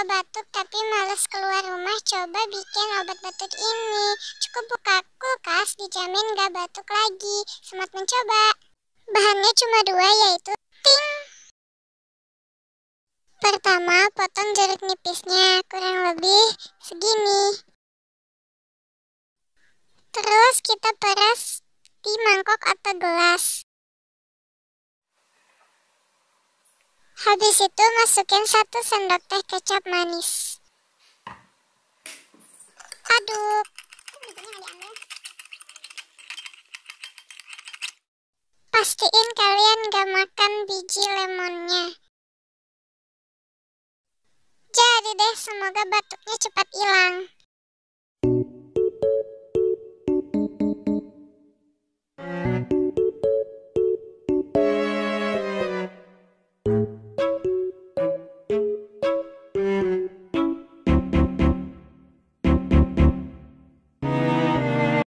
batuk tapi males keluar rumah, coba bikin obat batuk ini. Cukup buka kulkas, dijamin gak batuk lagi. Selamat mencoba. Bahannya cuma 2, yaitu ting. Pertama, potong jeruk nipisnya, kurang lebih segini. Terus kita peras di mangkok atau gelas. Habis itu masukin 1 sendok teh kecap manis. Aduk. Pastiin kalian gak makan biji lemonnya. Jadi deh, semoga batuknya cepat hilang.